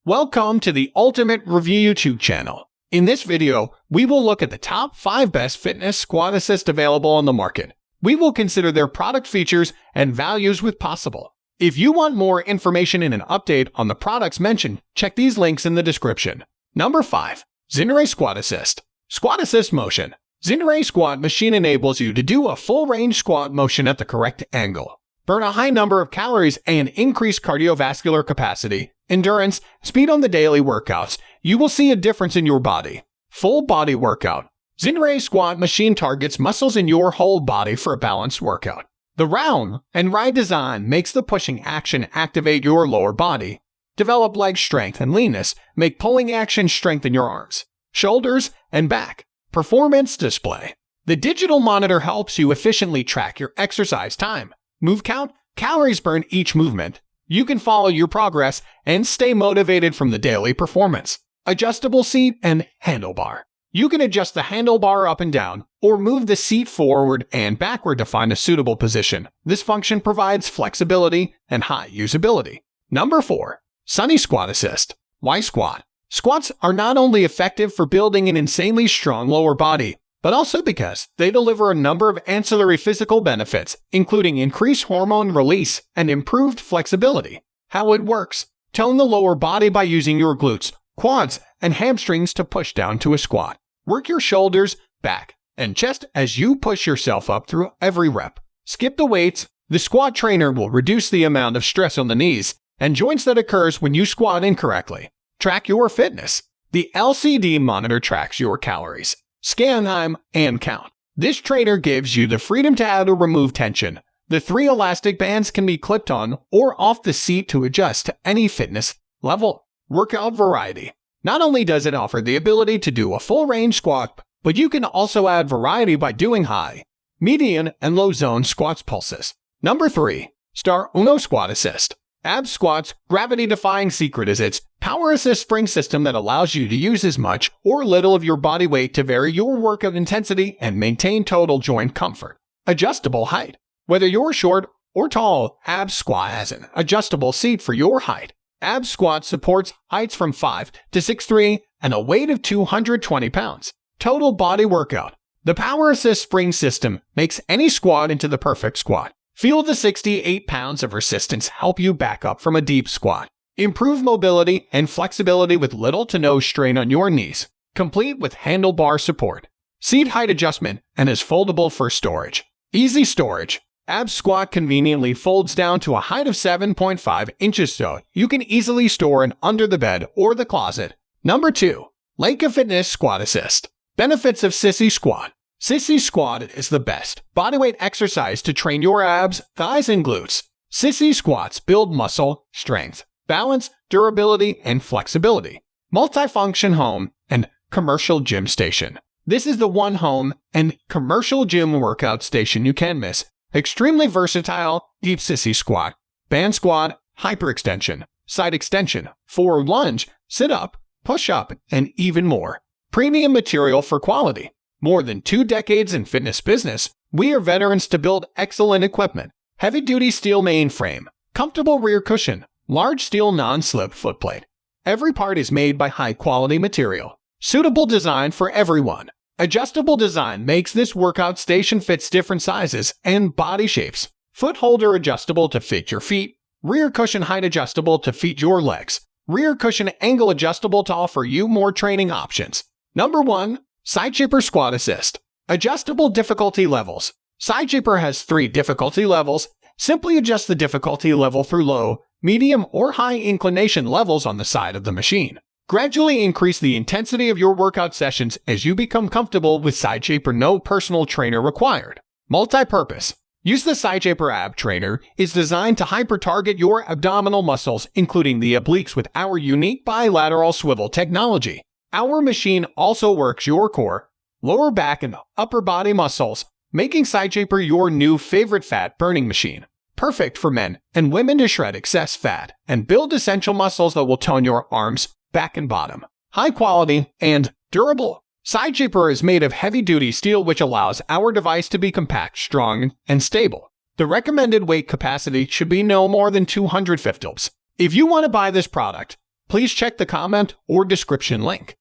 Welcome to the Ultimate Review YouTube channel. In this video, we will look at the top 5 best fitness squat assist available on the market. We will consider their product features and values with possible. If you want more information and an update on the products mentioned, check these links in the description. Number 5. Zinray Squat Assist. Squat Assist Motion. Zinray Squat Machine enables you to do a full range squat motion at the correct angle, burn a high number of calories, and increase cardiovascular capacity, endurance, speed on the daily workouts. You will see a difference in your body. Full body workout. Zinray Squat Machine targets muscles in your whole body for a balanced workout. The round and right design makes the pushing action activate your lower body, develop leg strength and leanness, make pulling action strengthen your arms, shoulders, and back. Performance display. The digital monitor helps you efficiently track your exercise time, move count, calories burned each movement. You can follow your progress and stay motivated from the daily performance. Adjustable seat and handlebar. You can adjust the handlebar up and down, or move the seat forward and backward to find a suitable position. This function provides flexibility and high usability. Number 4. Sunny Squat Assist. Why squat? Squats are not only effective for building an insanely strong lower body, but also because they deliver a number of ancillary physical benefits, including increased hormone release and improved flexibility. How it works. Tone the lower body by using your glutes, quads, and hamstrings to push down to a squat. Work your shoulders, back, and chest as you push yourself up through every rep. Skip the weights. The squat trainer will reduce the amount of stress on the knees and joints that occurs when you squat incorrectly. Track your fitness. The LCD monitor tracks your calories, scan time, and count. This trainer gives you the freedom to add or remove tension. The 3 elastic bands can be clipped on or off the seat to adjust to any fitness level. Workout variety. Not only does it offer the ability to do a full range squat, but you can also add variety by doing high, medium, and low zone squats pulses. Number 3. Star Uno Squat Assist. Ab Squat's gravity-defying secret is its power assist spring system that allows you to use as much or little of your body weight to vary your workout intensity and maintain total joint comfort. Adjustable height. Whether you're short or tall, Ab Squat has an adjustable seat for your height. Ab Squat supports heights from 5 to 6'3" and a weight of 220 pounds. Total body workout. The power assist spring system makes any squat into the perfect squat. Feel the 68 pounds of resistance help you back up from a deep squat. Improve mobility and flexibility with little to no strain on your knees, complete with handlebar support. Seat height adjustment and is foldable for storage. Easy storage. Ab Squat conveniently folds down to a height of 7.5 inches so you can easily store it under the bed or the closet. Number 2. Leica Fitness Squat Assist. Benefits of Sissy Squat. Sissy Squat is the best bodyweight exercise to train your abs, thighs, and glutes. Sissy squats build muscle, strength, balance, durability, and flexibility. Multifunction home and commercial gym station. This is the one home and commercial gym workout station you can miss. Extremely versatile, deep sissy squat, band squat, hyperextension, side extension, forward lunge, sit up, push up, and even more. Premium material for quality. More than 2 decades in fitness business, we are veterans to build excellent equipment. Heavy-duty steel mainframe, comfortable rear cushion, large steel non-slip footplate. Every part is made by high-quality material. Suitable design for everyone. Adjustable design makes this workout station fits different sizes and body shapes. Foot holder adjustable to fit your feet. Rear cushion height adjustable to fit your legs. Rear cushion angle adjustable to offer you more training options. Number 1. SideShaper Squat Assist. Adjustable difficulty levels. SideShaper has 3 difficulty levels. Simply adjust the difficulty level through low, medium, or high inclination levels on the side of the machine. Gradually increase the intensity of your workout sessions as you become comfortable with SideShaper. No personal trainer required. Multi-purpose. Use the SideShaper Ab Trainer is designed to hyper-target your abdominal muscles, including the obliques, with our unique bilateral swivel technology. Our machine also works your core, lower back, and upper body muscles, making SideShaper your new favorite fat-burning machine. Perfect for men and women to shred excess fat and build essential muscles that will tone your arms, back, and bottom. High quality and durable. SideShaper is made of heavy-duty steel, which allows our device to be compact, strong, and stable. The recommended weight capacity should be no more than 250 pounds. If you want to buy this product, please check the comment or description link.